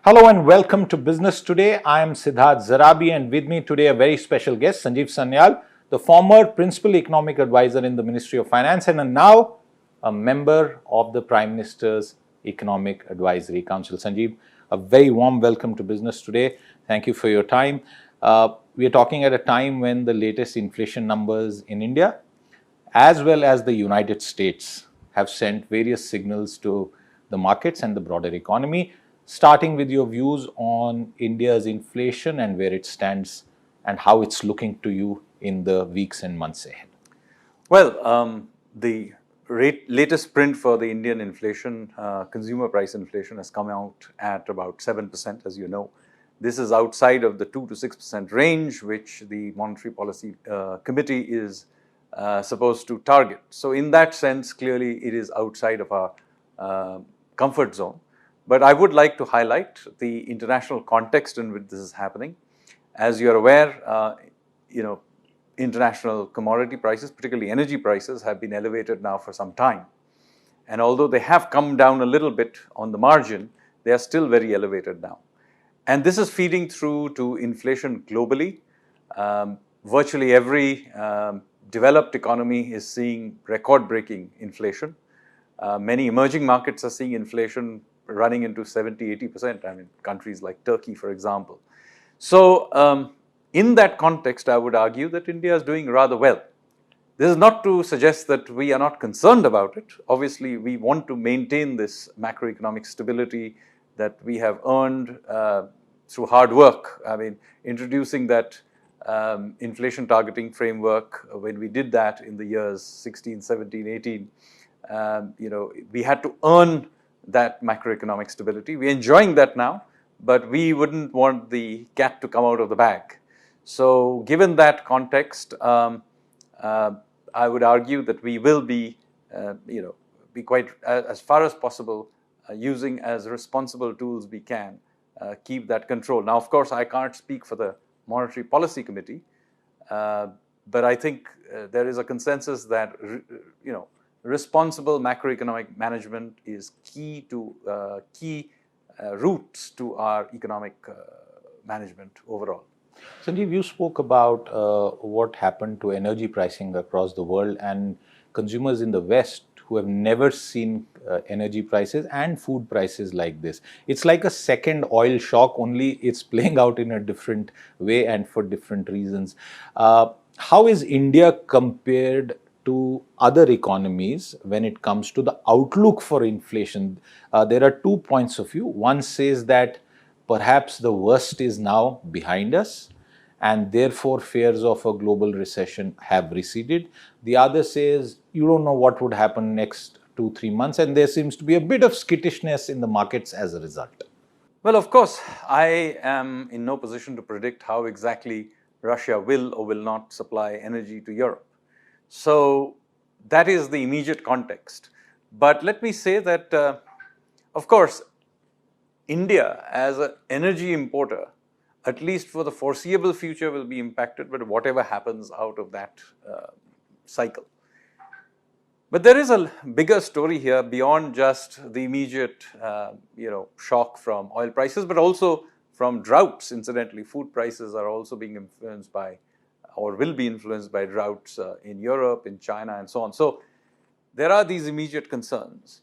Hello and welcome to Business Today. I am Siddharth Zarabi and with me today a very special guest, Sanjeev Sanyal, the former Principal Economic Advisor in the Ministry of Finance and now a member of the Prime Minister's Economic Advisory Council. Sanjeev, a very warm welcome to Business Today. Thank you for your time. We are talking at a time when the latest inflation numbers in India as well as the United States have sent various signals to the markets and the broader economy. Starting with your views on India's inflation and where it stands and how it's looking to you in the weeks and months ahead. Well, the latest print for the Indian inflation, consumer price inflation, has come out at about 7%, as you know. This is outside of the 2 to 6% range, which the Monetary Policy Committee is supposed to target. So in that sense, clearly it is outside of our comfort zone. But I would like to highlight the international context in which this is happening. As you're aware, international commodity prices, particularly energy prices, have been elevated now for some time. And although they have come down a little bit on the margin, they are still very elevated now. And this is feeding through to inflation globally. Virtually every developed economy is seeing record-breaking inflation. Many emerging markets are seeing inflation running into 70-80%, I mean, countries like Turkey, for example. So, in that context, I would argue that India is doing rather well. This is not to suggest that we are not concerned about it. Obviously, we want to maintain this macroeconomic stability that we have earned through hard work. I mean, introducing that inflation targeting framework, when we did that in the years 16, 17, 18, we had to earn that macroeconomic stability. We're enjoying that now, but we wouldn't want the cat to come out of the bag. So given that context, I would argue that we will be quite, as far as possible, using as responsible tools we can, keep that control. Now, of course, I can't speak for the Monetary Policy Committee, but I think there is a consensus that, responsible macroeconomic management is key roots to our economic management overall. Sanjeev, you spoke about what happened to energy pricing across the world and consumers in the West who have never seen energy prices and food prices like this. It's like a second oil shock, only it's playing out in a different way and for different reasons. How is India compared to other economies when it comes to the outlook for inflation? There are 2 points of view. One says that perhaps the worst is now behind us and therefore fears of a global recession have receded. The other says you don't know what would happen next 2-3 months and there seems to be a bit of skittishness in the markets as a result. Well, of course, I am in no position to predict how exactly Russia will or will not supply energy to Europe. So that is the immediate context. But let me say that, of course, India as an energy importer, at least for the foreseeable future, will be impacted by whatever happens out of that cycle. But there is a bigger story here beyond just the immediate, shock from oil prices, but also from droughts. Incidentally, food prices are also being influenced by or will be influenced by droughts in Europe, in China, and so on. So there are these immediate concerns.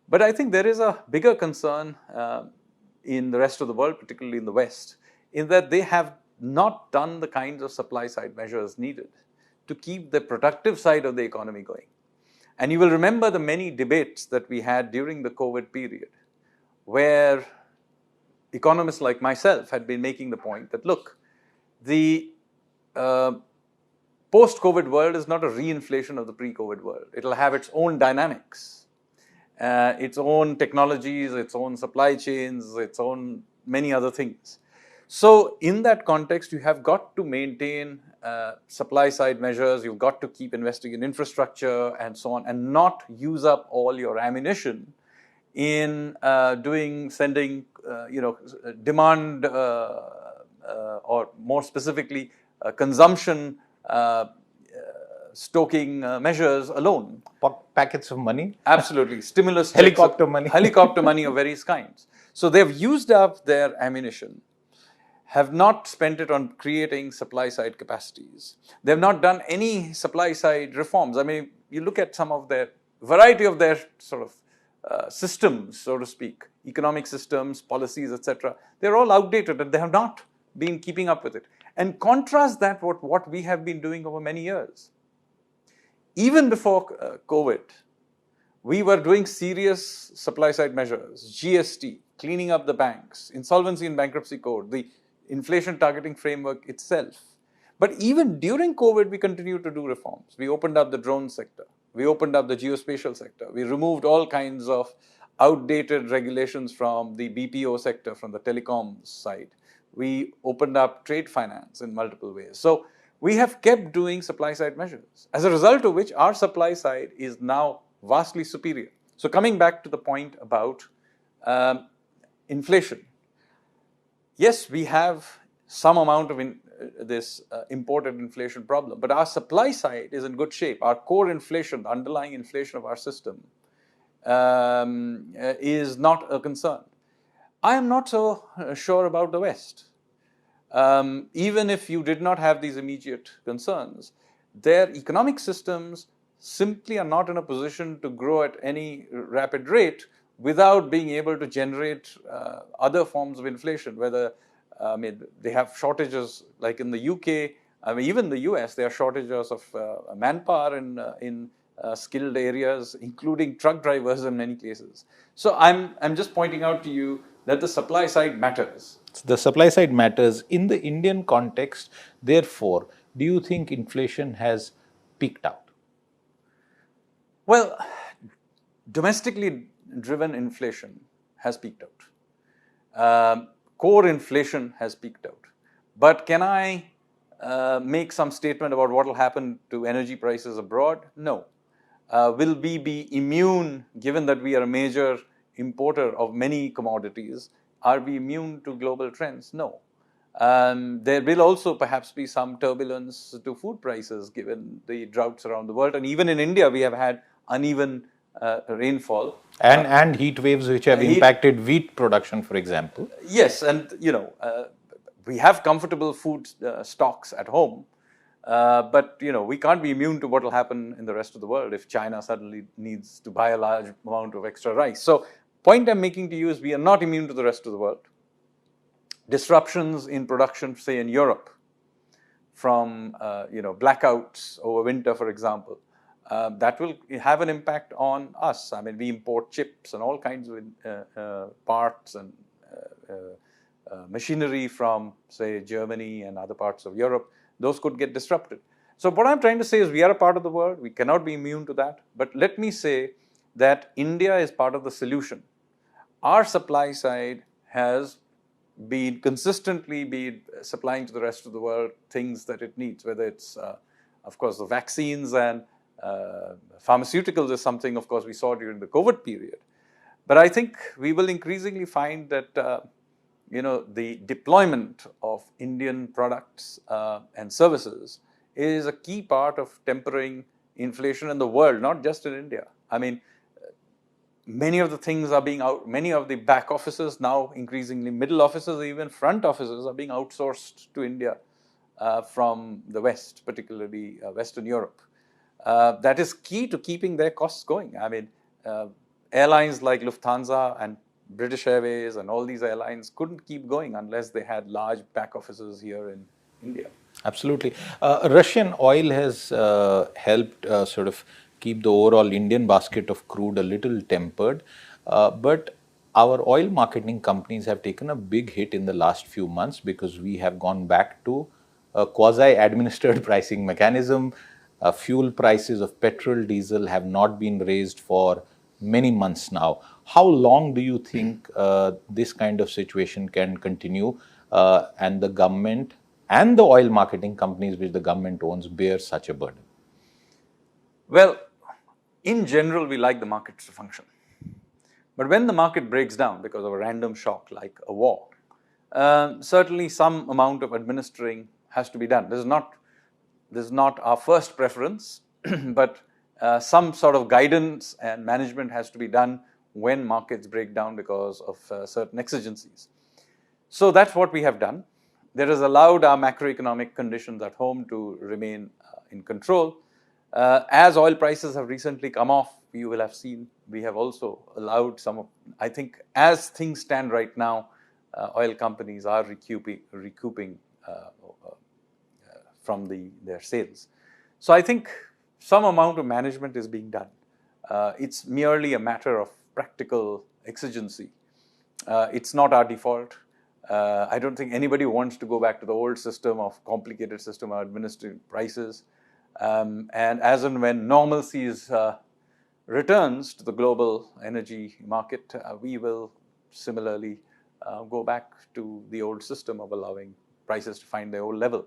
But I think there is a bigger concern in the rest of the world, particularly in the West, in that they have not done the kinds of supply side measures needed to keep the productive side of the economy going. And you will remember the many debates that we had during the COVID period, where economists like myself had been making the point that, look, the post-COVID world is not a reinflation of the pre-COVID world. It'll have its own dynamics, its own technologies, its own supply chains, its own many other things. So in that context, you have got to maintain supply side measures, you've got to keep investing in infrastructure and so on, and not use up all your ammunition in sending demand or more specifically consumption stoking measures alone. Packets of money? Absolutely. Stimulus helicopter money. Helicopter money of various kinds. So they've used up their ammunition, have not spent it on creating supply side capacities. They've not done any supply side reforms. I mean, you look at some of their variety of their sort of systems, so to speak, economic systems, policies, etc. They're all outdated and they have not been keeping up with it. And contrast that with what we have been doing over many years. Even before COVID, we were doing serious supply side measures, GST, cleaning up the banks, insolvency and bankruptcy code, the inflation targeting framework itself. But even during COVID, we continued to do reforms. We opened up the drone sector. We opened up the geospatial sector. We removed all kinds of outdated regulations from the BPO sector, from the telecoms side. We opened up trade finance in multiple ways. So we have kept doing supply side measures, as a result of which our supply side is now vastly superior. So coming back to the point about inflation, yes, we have some amount of this imported inflation problem, but our supply side is in good shape. Our core inflation, the underlying inflation of our system, is not a concern. I am not so sure about the West. Even if you did not have these immediate concerns, their economic systems simply are not in a position to grow at any rapid rate without being able to generate other forms of inflation, whether they have shortages like in the UK, even the US, there are shortages of manpower in skilled areas, including truck drivers in many cases. So I'm just pointing out to you that the supply side matters. The supply side matters. In the Indian context, therefore, do you think inflation has peaked out? Well, domestically driven inflation has peaked out. Core inflation has peaked out. But can I make some statement about what will happen to energy prices abroad? No. Will we be immune, given that we are a major importer of many commodities? Are we immune to global trends? No. There will also perhaps be some turbulence to food prices given the droughts around the world. And even in India, we have had uneven rainfall. And heat waves which have impacted wheat production, for example. Yes, and we have comfortable food stocks at home, but we can't be immune to what will happen in the rest of the world if China suddenly needs to buy a large amount of extra rice. So, point I'm making to you is we are not immune to the rest of the world. Disruptions in production, say in Europe, from blackouts over winter, for example, that will have an impact on us. I mean, we import chips and all kinds of parts and machinery from, say, Germany and other parts of Europe. Those could get disrupted. So what I'm trying to say is we are a part of the world. We cannot be immune to that. But let me say that India is part of the solution. Our supply side has been consistently supplying to the rest of the world things that it needs, whether it's, of course, the vaccines and pharmaceuticals is something, of course, we saw during the COVID period. But I think we will increasingly find that, the deployment of Indian products and services is a key part of tempering inflation in the world, not just in India. I mean, many of the things are being many of the back offices now, increasingly middle offices, even front offices are being outsourced to India from the West, particularly Western Europe. That is key to keeping their costs going. I mean, airlines like Lufthansa and British Airways and all these airlines couldn't keep going unless they had large back offices here in India. Absolutely. Russian oil has helped sort of keep the overall Indian basket of crude a little tempered. But our oil marketing companies have taken a big hit in the last few months because we have gone back to a quasi-administered pricing mechanism. Fuel prices of petrol, diesel have not been raised for many months now. How long do you think this kind of situation can continue and the government and the oil marketing companies which the government owns bear such a burden? Well, in general, we like the markets to function. But when the market breaks down because of a random shock like a war, certainly some amount of administering has to be done. This is not our first preference, but some sort of guidance and management has to be done when markets break down because of certain exigencies. So that's what we have done. That has allowed our macroeconomic conditions at home to remain in control. As oil prices have recently come off, you will have seen we have also allowed some of, I think, as things stand right now, oil companies are recouping from their sales. So I think some amount of management is being done. It's merely a matter of practical exigency. It's not our default. I don't think anybody wants to go back to the old system of complicated system of administering prices. And as and when normalcy returns to the global energy market, we will similarly go back to the old system of allowing prices to find their old level.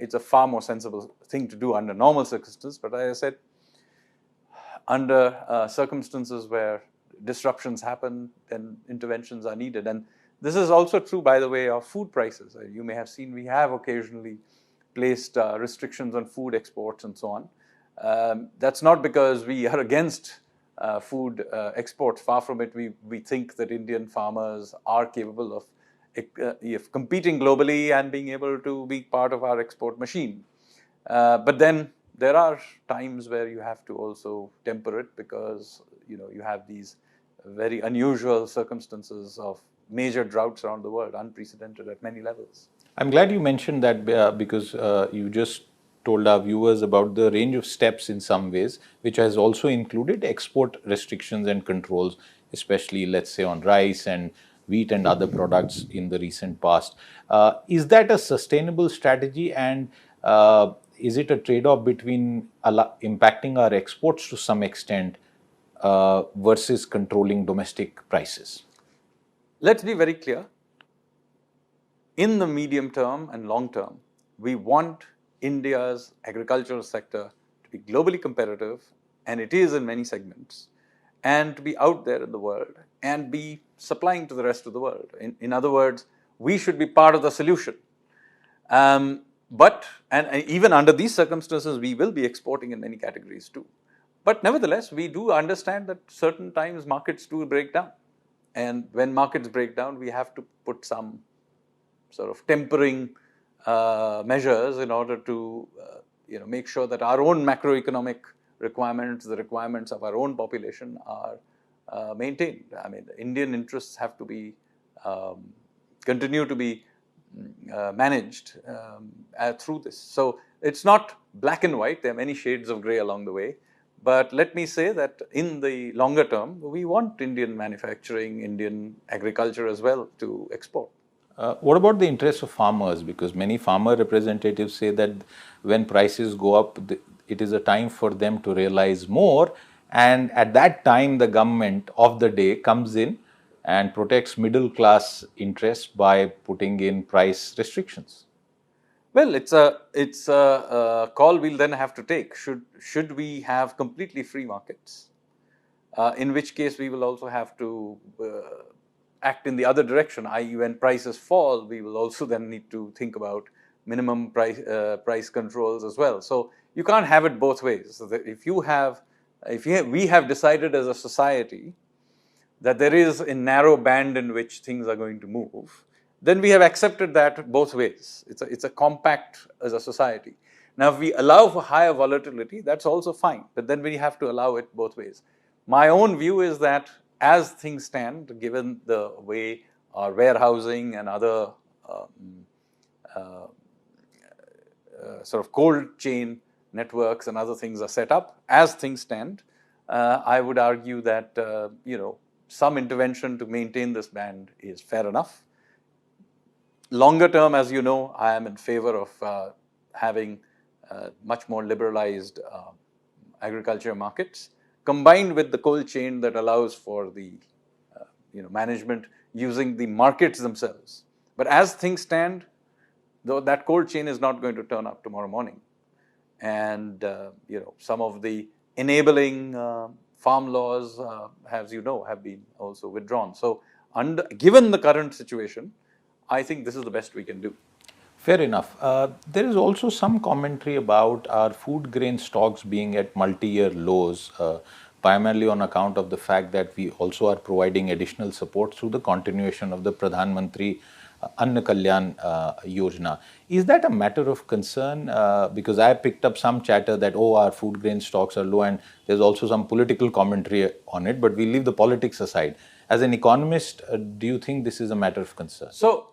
It's a far more sensible thing to do under normal circumstances, but as I said, under circumstances where disruptions happen, then interventions are needed. And this is also true, by the way, of food prices. You may have seen we have occasionally placed restrictions on food exports and so on. That's not because we are against food exports. Far from it. We think that Indian farmers are capable of competing globally and being able to be part of our export machine. But then there are times where you have to also temper it, because you have these very unusual circumstances of major droughts around the world, unprecedented at many levels. I'm glad you mentioned that because you just told our viewers about the range of steps in some ways, which has also included export restrictions and controls, especially, let's say, on rice and wheat and other products in the recent past. Is that a sustainable strategy, and is it a trade-off between impacting our exports to some extent versus controlling domestic prices? Let's be very clear. In the medium term and long term, we want India's agricultural sector to be globally competitive, and it is in many segments, and to be out there in the world and be supplying to the rest of the world. In other words, we should be part of the solution. But even under these circumstances, we will be exporting in many categories too. But nevertheless, we do understand that certain times markets do break down. And when markets break down, we have to put some sort of tempering measures in order to make sure that our own macroeconomic requirements, the requirements of our own population, are maintained. I mean, the Indian interests have to be continue to be managed through this. So it's not black and white. There are many shades of gray along the way. But let me say that in the longer term, we want Indian manufacturing, Indian agriculture as well to export. What about the interests of farmers? Because many farmer representatives say that when prices go up, it is a time for them to realize more. And at that time, the government of the day comes in and protects middle class interests by putting in price restrictions. Well, it's a call we'll then have to take. Should we have completely free markets? In which case, we will also have to act in the other direction, i.e. when prices fall, we will also then need to think about minimum price controls as well. So you can't have it both ways. So we have decided as a society that there is a narrow band in which things are going to move, then we have accepted that both ways. It's a compact as a society. Now, if we allow for higher volatility, that's also fine, but then we have to allow it both ways. My own view is that as things stand, given the way our warehousing and other sort of cold chain networks and other things are set up, as things stand, I would argue that some intervention to maintain this band is fair enough. Longer term, as you know, I am in favor of having much more liberalized agriculture markets, combined with the cold chain that allows for the management using the markets themselves. But as things stand, though, that cold chain is not going to turn up tomorrow morning, and some of the enabling farm laws, as you know, have been also withdrawn. So, given the current situation, I think this is the best we can do. Fair enough. There is also some commentary about our food grain stocks being at multi-year lows, primarily on account of the fact that we also are providing additional support through the continuation of the Pradhan Mantri Anna Kalyan Yojana. Is that a matter of concern? Because I picked up some chatter that, oh, our food grain stocks are low, and there's also some political commentary on it, but we leave the politics aside. As an economist, do you think this is a matter of concern? So,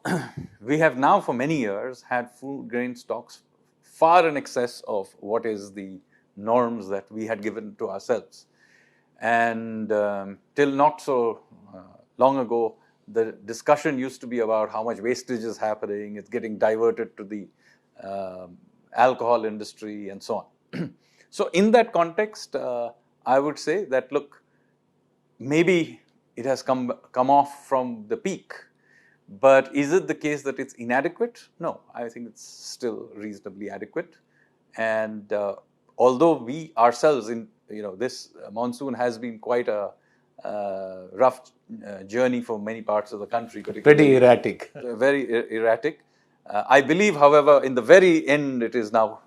we have now for many years had food grain stocks far in excess of what is the norms that we had given to ourselves. And till not so long ago, the discussion used to be about how much wastage is happening, it's getting diverted to the alcohol industry and so on. So, in that context, I would say that, look, maybe it has come off from the peak, but is it the case that it's inadequate? No, I think it's still reasonably adequate. And although we ourselves in this monsoon has been quite a rough journey for many parts of the country. Pretty erratic. Very erratic. I believe, however, in the very end, it is now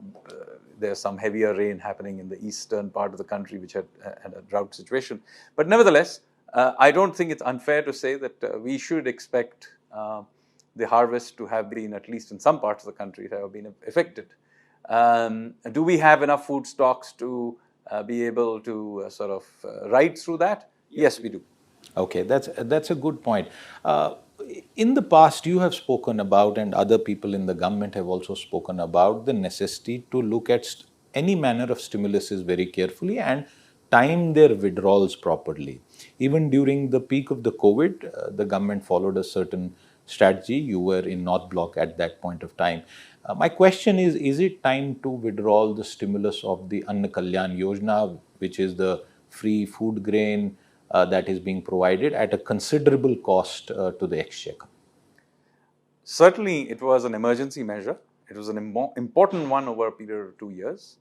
there's some heavier rain happening in the eastern part of the country, which had a drought situation. But nevertheless, I don't think it's unfair to say that we should expect the harvest to have been, at least in some parts of the country, to have been affected. Do we have enough food stocks to be able to sort of ride through that? Yes, we do. Okay, that's a good point. In the past, you have spoken about, and other people in the government have also spoken about, the necessity to look at any manner of stimuluses very carefully and time their withdrawals properly. Even during the peak of the COVID, the government followed a certain strategy. You were in North Block at that point of time. My question is it time to withdraw the stimulus of the Anna Kalyan Yojana, which is the free food grain that is being provided at a considerable cost to the exchequer? Certainly, it was an emergency measure. It was an important one over a period of 2 years.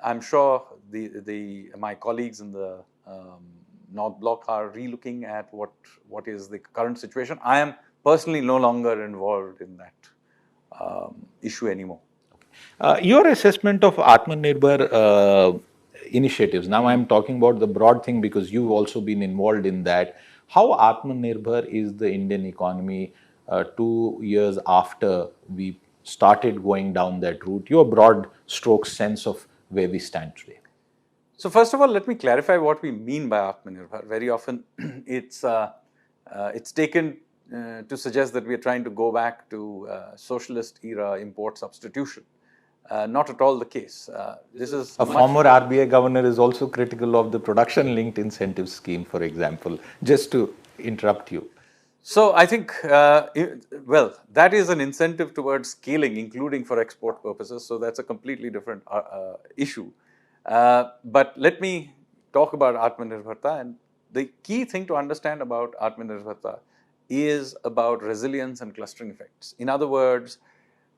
I'm sure my colleagues in the North Block are relooking at what is the current situation. I am personally no longer involved in that issue anymore. Your assessment of Atmanirbhar initiatives, now I'm talking about the broad thing because you've also been involved in that. How Atmanirbhar is the Indian economy 2 years after we started going down that route? Your broad stroke sense of where we stand today. So first of all, let me clarify what we mean by Atmanirbhar. Very often it's taken to suggest that we are trying to go back to socialist era import substitution. Not at all the case. This is a former RBI governor is also critical of the production linked incentive scheme, for example, just to interrupt you. So I think, well, that is an incentive towards scaling, including for export purposes. So that's a completely different issue. But let me talk about Atmanirbharta. And the key thing to understand about Atmanirbharta is about resilience and clustering effects. In other words,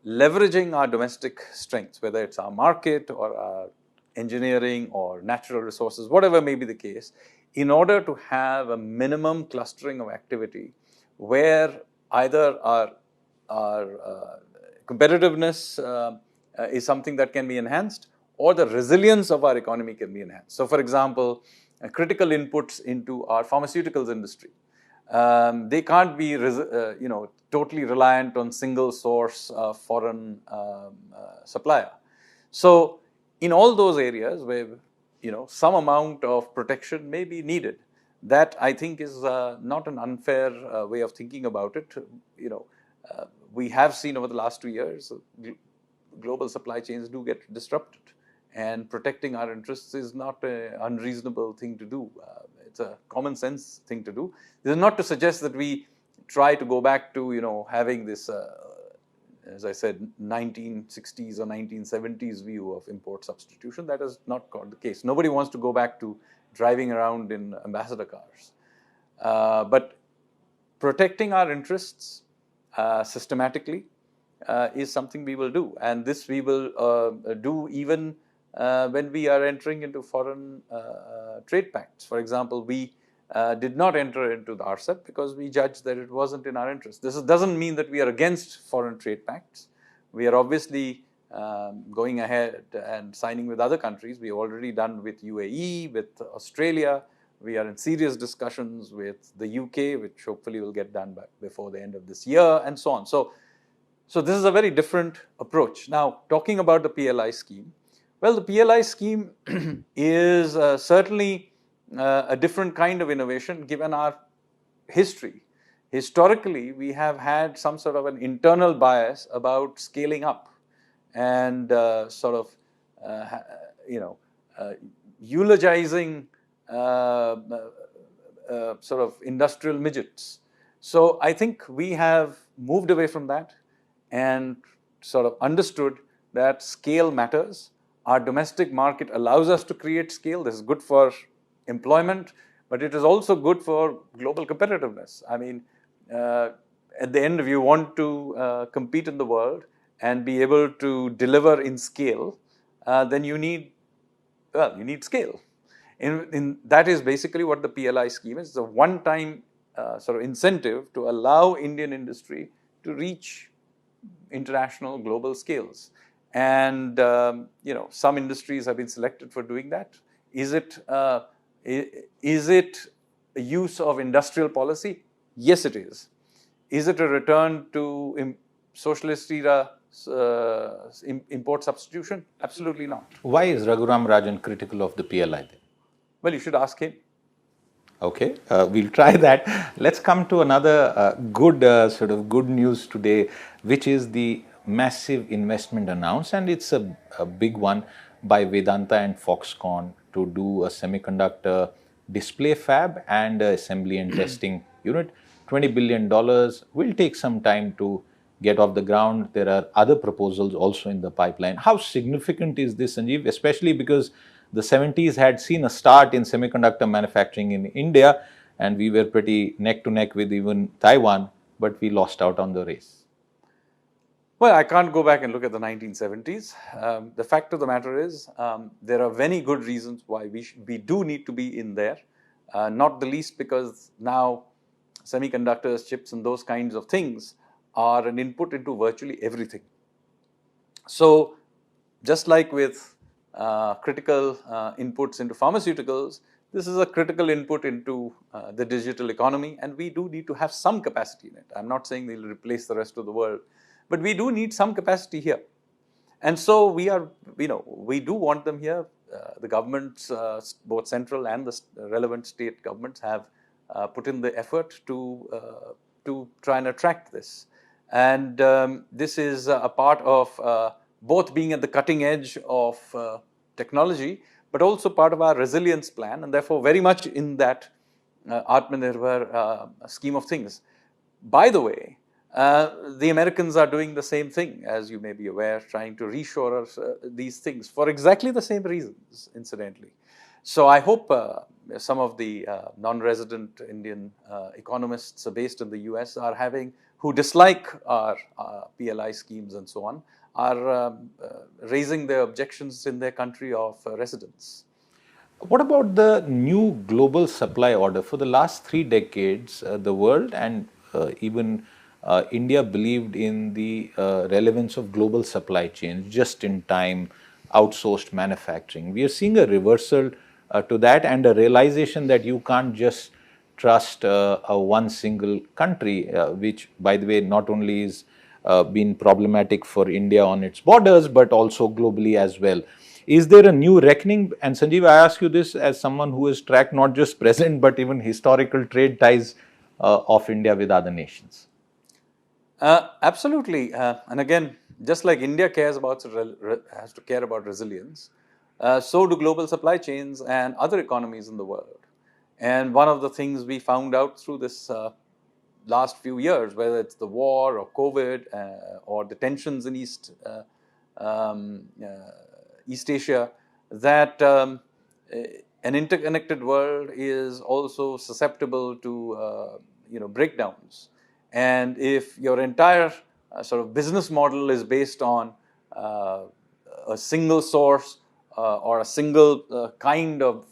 leveraging our domestic strengths, whether it's our market or our engineering or natural resources, whatever may be the case, in order to have a minimum clustering of activity where either our competitiveness is something that can be enhanced or the resilience of our economy can be enhanced. So, for example, critical inputs into our pharmaceuticals industry, they can't be totally reliant on single source foreign supplier. So, in all those areas where some amount of protection may be needed, that I think is not an unfair way of thinking about it. We have seen over the last 2 years, global supply chains do get disrupted, and protecting our interests is not an unreasonable thing to do. It's a common sense thing to do. This is not to suggest that we try to go back to having this, as I said, 1960s or 1970s view of import substitution. That is not the case. Nobody wants to go back to driving around in ambassador cars. But protecting our interests systematically is something we will do. And this we will do even when we are entering into foreign trade pacts. For example, we did not enter into the RCEP because we judged that it wasn't in our interest. This doesn't mean that we are against foreign trade pacts. We are obviously going ahead and signing with other countries. We've already done with UAE, with Australia. We are in serious discussions with the UK, which hopefully will get done before the end of this year, and so on. So this is a very different approach. Now, talking about the PLI scheme, well, the PLI scheme is certainly a different kind of innovation given our history. Historically, we have had some sort of an internal bias about scaling up and eulogizing sort of industrial midgets. So I think we have moved away from that and sort of understood that scale matters. Our domestic market allows us to create scale. This is good for employment, but it is also good for global competitiveness. I mean, at the end, if you want to compete in the world and be able to deliver in scale, then you need scale. That is basically what the PLI scheme is. It's a one-time sort of incentive to allow Indian industry to reach international global scales. And some industries have been selected for doing that. Is it a use of industrial policy? Yes, it is. Is it a return to socialist era import substitution? Absolutely not. Why is Raghuram Rajan critical of the PLI then? Well, you should ask him. Okay, we'll try that. Let's come to another good news today, which is the massive investment announced, and it's a big one by Vedanta and Foxconn to do a semiconductor display fab and assembly and testing unit. $20 billion will take some time to get off the ground. There are other proposals also in the pipeline. How significant is this, Sanjeev, especially because the 70s had seen a start in semiconductor manufacturing in India, and we were pretty neck to neck with even Taiwan, but we lost out on the race. Well, I can't go back and look at the 1970s. The fact of the matter is, there are many good reasons why we do need to be in there, not the least because now semiconductors, chips, and those kinds of things are an input into virtually everything. So, just like with critical inputs into pharmaceuticals, this is a critical input into the digital economy, and we do need to have some capacity in it. I'm not saying they'll replace the rest of the world, but we do need some capacity here. And so we do want them here. The governments, both central and the relevant state governments, have put in the effort to try and attract this. And this is a part of both being at the cutting edge of technology, but also part of our resilience plan, and therefore very much in that Atmanirbhar scheme of things. By the way, the Americans are doing the same thing, as you may be aware, trying to reshore these things for exactly the same reasons, incidentally. So I hope some of the non-resident Indian economists based in the US who dislike our PLI schemes and so on, are raising their objections in their country of residence. What about the new global supply order? For the last 3 decades, the world and even India believed in the relevance of global supply chains, just in time, outsourced manufacturing. We are seeing a reversal to that, and a realization that you can't just trust a one single country, which, by the way, not only is been problematic for India on its borders, but also globally as well. Is there a new reckoning? And Sanjeev, I ask you this as someone who has tracked not just present, but even historical trade ties of India with other nations. Absolutely. And again, just like India has to care about resilience, so do global supply chains and other economies in the world. And one of the things we found out through this last few years, whether it's the war or COVID or the tensions in East Asia, that an interconnected world is also susceptible to breakdowns. And if your entire sort of business model is based on a single source or a single kind of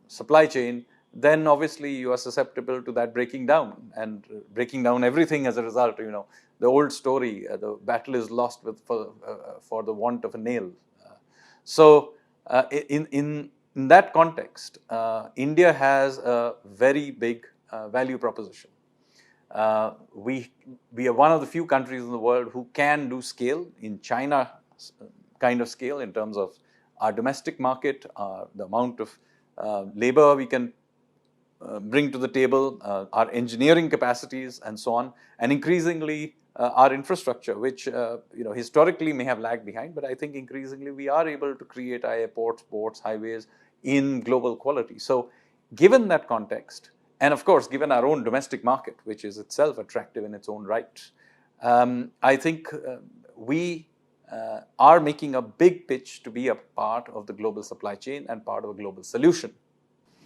supply chain, then obviously you are susceptible to that breaking down and breaking down everything as a result. The old story, the battle is lost for the want of a nail. So in that context, India has a very big value proposition. We are one of the few countries in the world who can do scale in China kind of scale in terms of our domestic market, the amount of labor we can bring to the table, our engineering capacities, and so on, and increasingly our infrastructure, which historically may have lagged behind, but I think increasingly we are able to create airports, ports, highways in global quality. So, given that context, and of course, given our own domestic market, which is itself attractive in its own right, I think we are making a big pitch to be a part of the global supply chain and part of a global solution.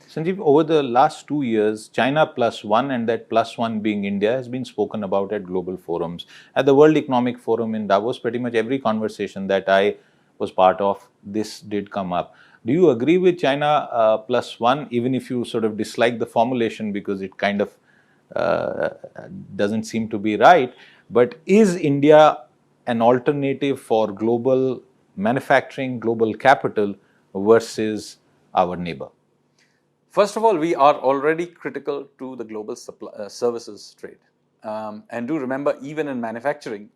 Sanjeev, over the last 2 years, China plus one, and that plus one being India, has been spoken about at global forums. At the World Economic Forum in Davos, pretty much every conversation that I was part of, this did come up. Do you agree with China plus one, even if you sort of dislike the formulation because it kind of doesn't seem to be right? But is India an alternative for global manufacturing, global capital versus our neighbor? First of all, we are already critical to the global services trade. And do remember, even in manufacturing,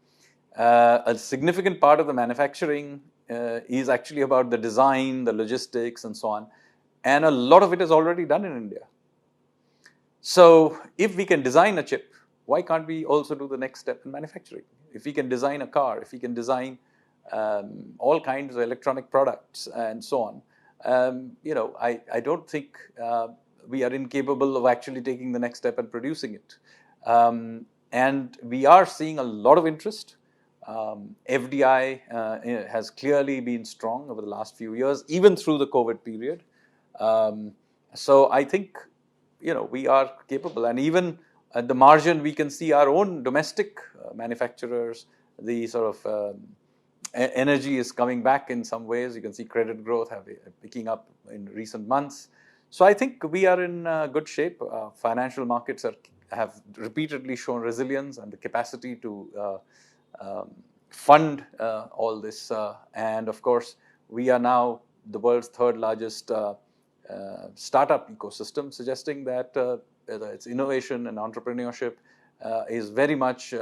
a significant part of the manufacturing is actually about the design, the logistics, and so on. And a lot of it is already done in India. So, if we can design a chip, why can't we also do the next step in manufacturing? If we can design a car, if we can design all kinds of electronic products, and so on. I don't think we are incapable of actually taking the next step and producing it. And we are seeing a lot of interest. FDI has clearly been strong over the last few years, even through the COVID period. So I think, we are capable. And even at the margin, we can see our own domestic manufacturers, the sort of energy is coming back in some ways. You can see credit growth picking up in recent months. So I think we are in good shape. Financial markets have repeatedly shown resilience and the capacity to fund all this. And of course, we are now the world's third largest startup ecosystem, suggesting that its innovation and entrepreneurship is very much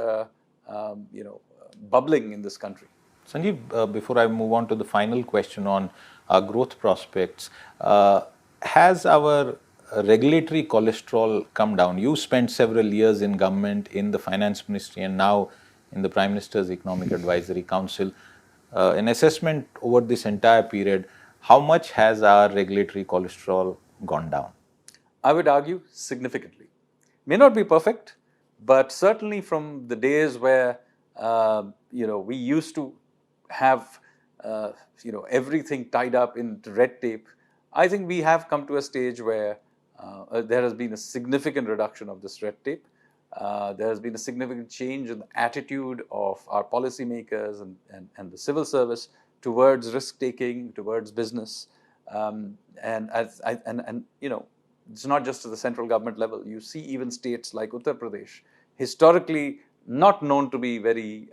bubbling in this country. Sanjeev, before I move on to the final question on our growth prospects, has our regulatory cholesterol come down? You spent several years in government, in the finance ministry, and now in the Prime Minister's Economic Advisory Council. An assessment over this entire period, how much has our regulatory cholesterol gone down? I would argue significantly. May not be perfect, but certainly from the days where we used to have everything tied up in red tape, I think we have come to a stage where there has been a significant reduction of this red tape. There has been a significant change in the attitude of our policymakers and the civil service towards risk taking, towards business, and it's not just at the central government level. You see even states like Uttar Pradesh, historically not known to be very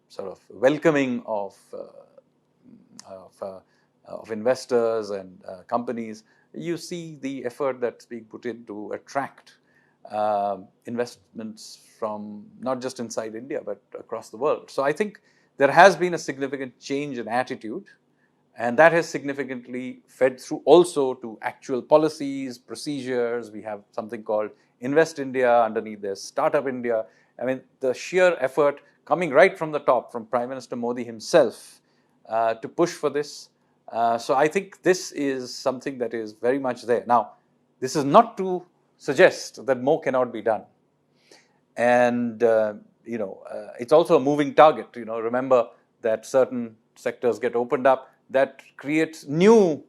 sort of welcoming of investors and companies. You see the effort that's being put in to attract investments from not just inside India but across the world. So I think there has been a significant change in attitude, and that has significantly fed through also to actual policies, procedures. We have something called Invest India, underneath there's Startup India. I mean, the sheer effort coming right from the top, from Prime Minister Modi himself, to push for this. So I think this is something that is very much there. Now, this is not to suggest that more cannot be done. And, it's also a moving target. Remember that certain sectors get opened up, that creates new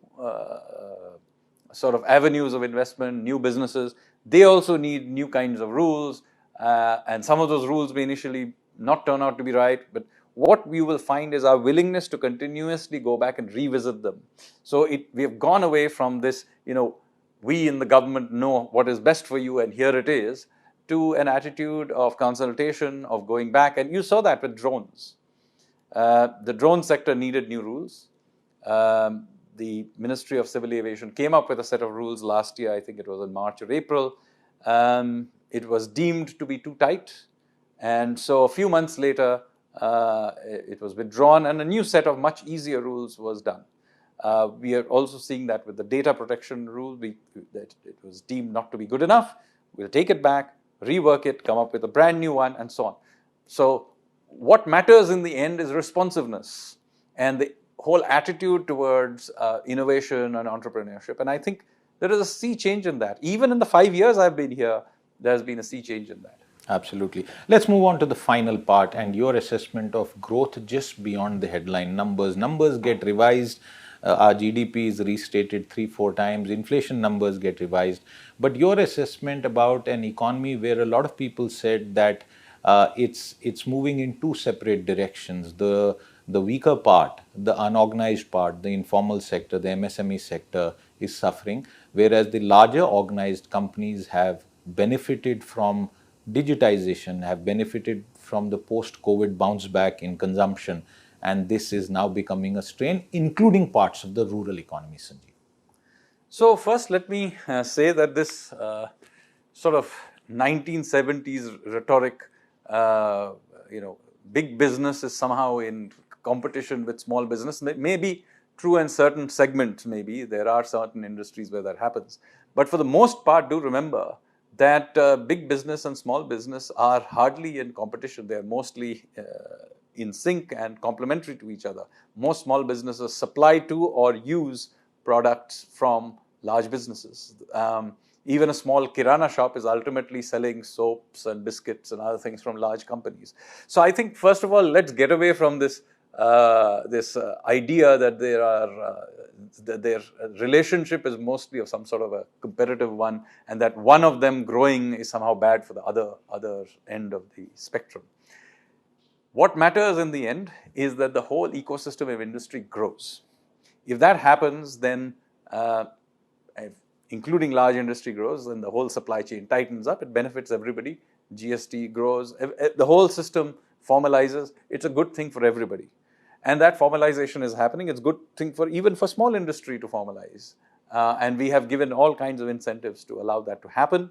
sort of avenues of investment, new businesses. They also need new kinds of rules. And some of those rules may initially not turn out to be right, but what we will find is our willingness to continuously go back and revisit them. So we have gone away from this, we in the government know what is best for you and here it is, to an attitude of consultation, of going back. And you saw that with drones. The drone sector needed new rules. The Ministry of Civil Aviation came up with a set of rules last year. I think it was in March or April. It was deemed to be too tight. And so a few months later, it was withdrawn and a new set of much easier rules was done. We are also seeing that with the data protection rule, that it was deemed not to be good enough. We'll take it back, rework it, come up with a brand new one, and so on. So what matters in the end is responsiveness and the whole attitude towards innovation and entrepreneurship. And I think there is a sea change in that. Even in the 5 years I've been here, there's been a sea change in that. Absolutely. Let's move on to the final part and your assessment of growth just beyond the headline numbers. Numbers get revised. Our GDP is restated 3-4 times. Inflation numbers get revised. But your assessment about an economy where a lot of people said that it's moving in two separate directions. The weaker part, the unorganized part, the informal sector, the MSME sector is suffering, whereas the larger organized companies have benefited from digitization, have benefited from the post-COVID bounce back in consumption, and this is now becoming a strain, including parts of the rural economy, Sanjeev. So first, let me say that this sort of 1970s rhetoric, big business is somehow in competition with small business. May be true in certain segments, maybe. There are certain industries where that happens. But for the most part, do remember that big business and small business are hardly in competition. They are mostly in sync and complementary to each other. Most small businesses supply to or use products from large businesses. Even a small kirana shop is ultimately selling soaps and biscuits and other things from large companies. So I think, first of all, let's get away from this idea that their relationship is mostly of some sort of a competitive one, and that one of them growing is somehow bad for the other end of the spectrum. What matters in the end is that the whole ecosystem of industry grows. If that happens, then including large industry grows, then the whole supply chain tightens up. It benefits everybody. GST grows. The whole system formalizes. It's a good thing for everybody. And that formalization is happening. It's a good thing even for small industry to formalize. And we have given all kinds of incentives to allow that to happen.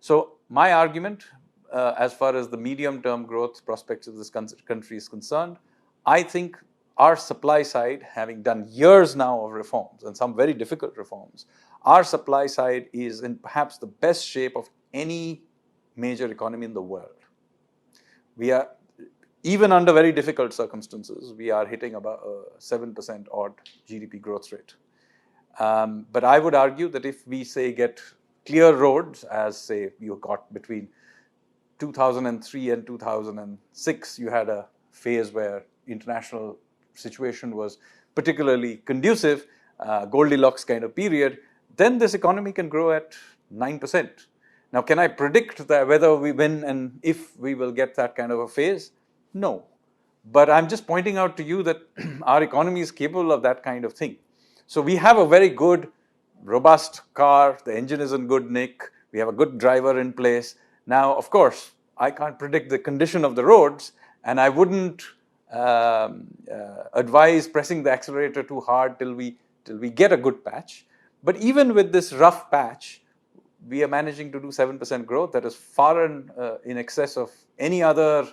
So my argument, as far as the medium-term growth prospects of this country is concerned, I think our supply side, having done years now of reforms and some very difficult reforms, our supply side is in perhaps the best shape of any major economy in the world. We are, even under very difficult circumstances, we are hitting about a 7% odd GDP growth rate. But I would argue that if we say get clear roads, as say you got between 2003 and 2006, you had a phase where international situation was particularly conducive, Goldilocks kind of period, then this economy can grow at 9%. Now, can I predict that whether we win and if we will get that kind of a phase? No. But I'm just pointing out to you that our economy is capable of that kind of thing. So we have a very good, robust car, the engine is in good nick, we have a good driver in place. Now, of course, I can't predict the condition of the roads, and I wouldn't advise pressing the accelerator too hard till we get a good patch. But even with this rough patch, we are managing to do 7% growth. That is far in excess of any other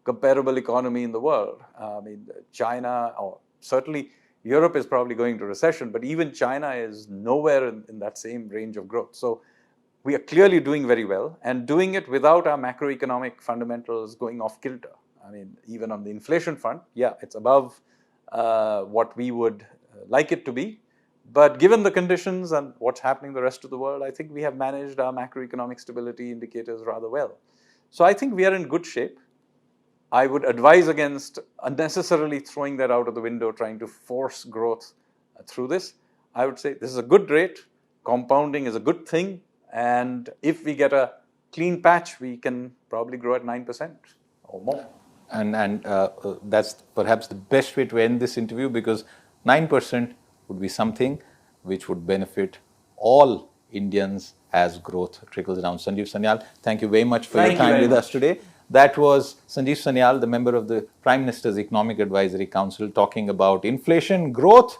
comparable economy in the world. I mean, China, or certainly Europe is probably going to recession, but even China is nowhere in that same range of growth. So we are clearly doing very well, and doing it without our macroeconomic fundamentals going off kilter. I mean, even on the inflation front, yeah, it's above what we would like it to be. But given the conditions and what's happening in the rest of the world, I think we have managed our macroeconomic stability indicators rather well. So I think we are in good shape. I would advise against unnecessarily throwing that out of the window, trying to force growth through this. I would say this is a good rate. Compounding is a good thing. And if we get a clean patch, we can probably grow at 9% or more. And that's perhaps the best way to end this interview, because 9% would be something which would benefit all Indians as growth trickles down. Sanjeev, Sanyal, thank you very much for Thank your you time very with much. us today. That was Sanjeev Sanyal, the member of the Prime Minister's Economic Advisory Council, talking about inflation, growth,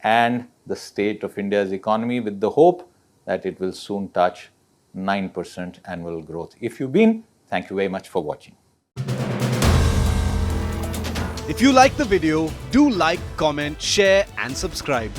and the state of India's economy, with the hope that it will soon touch 9% annual growth. If you've been, thank you very much for watching. If you like the video, do like, comment, share and subscribe.